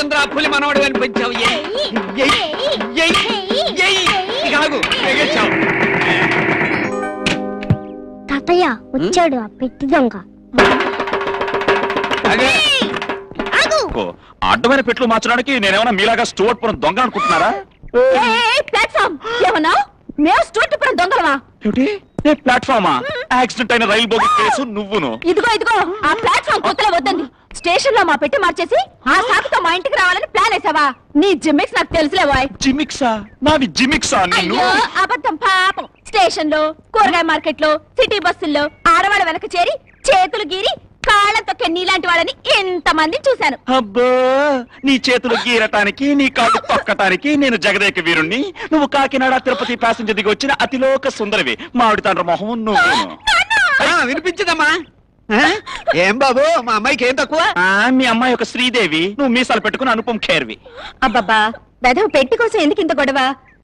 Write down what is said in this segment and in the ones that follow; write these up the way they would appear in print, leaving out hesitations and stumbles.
ఆంధ్ర పులి మనవాడు కనిపించావు. తాతయ్య వచ్చాడు ఆ పెట్టి దొంగ. అడ్డమైన పెట్లు మార్చడానికి నేనేమన్నా మీలాగా స్టూవర్ట్పురం దొంగ అనుకుంటున్నారా? ప్లాట్ఫామ్ ఏమన్నా మేము స్టూవర్ట్పురం దొంగలమా? ప్లాట్ఫామా? యాక్సిడెంట్ అయిన రైలు బోగి కేసు నువ్వును. ఇదిగో ఆ ప్లాట్ఫామ్ కొత్తలో వద్దండి. స్టేషన్ లో మా పెట్టి మార్చేసి ఆ సాకుతో మా ఇంటికి రావాలని ప్లాన్ వేసావా? నీ జిమ్మిక్స్ నాకు తెలుసులేవాయ్. జిమిక్సా? నాది జిమిక్సా? అయ్యో అబద్ధం పాపం. స్టేషన్ లో, కూరగాయ మార్కెట్ లో, సిటీ బస్సుల్లో ఆడవాళ్ళ వెనక చేరి చేతులు గీరి కాళ్ళతో నీలాంటి వాళ్ళని ఎంతమంది చూశాను. అబ్బో, నీ చేతులు గీరటానికి, నీ కాళ్ళు తొక్కటానికి నేను జగదేక వీరుణ్ణి. నువ్వు కాకినాడ తిరుపతి ప్యాసింజర్ దిగి వచ్చిన అతిలోక సుందరివి. మామిడి తండ్రి మొహం నువ్వు. వినిపించదమ్మా? ఏం బాబు, మా అమ్మాయికి ఏం తక్కువ? మీ అమ్మాయి ఒక శ్రీదేవి, నువ్వు మీసాలు పెట్టుకుని అనుపం ఖేర్వి. అబ్బబ్బా, వెధవ పెట్టి కోసం ఎందుకు ఇంత గొడవ?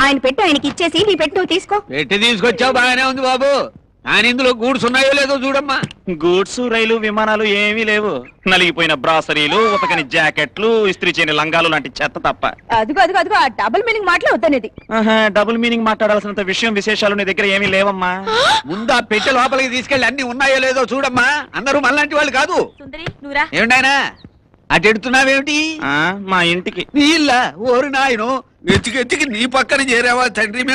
ఆయన పెట్టి ఆయనకి ఇచ్చేసి నీ పెట్టి నువ్వు తీసుకో. పెట్టి తీసుకొచ్చావు బాగానే ఉంది బాబు, కానీ ఇందులో గూడ్స్ ఉన్నాయో లేదో చూడమ్మా. గూడ్స్, రైలు, విమానాలు ఏమీ లేవు. నలిగిపోయిన బ్రాసరీలు, ఉతకని జాకెట్లు, ఇస్త్రీ చేయని లంగాలు లాంటి చెత్త తప్ప. అదిగో ఆ డబుల్ మీనింగ్ మాటలే వద్దనేది. డబుల్ మీనింగ్ మాట్లాడాల్సినంత విషయం విశేషాలు నీ దగ్గర ఏమీ లేవమ్మా. ముందా పెట్టె లోపలికి తీసుకెళ్ళి అన్ని ఉన్నాయో లేదో చూడమ్మా. అందరూ మనలాంటి వాళ్ళు కాదు. ఏమిటాయనా అటు ఎడుతున్నావేమిటి? మా ఇంటికి. నీ ఇల్లా? ఓరి నాయను, ఎత్తికి నీ పక్కన చేరావా తండ్రి? మేము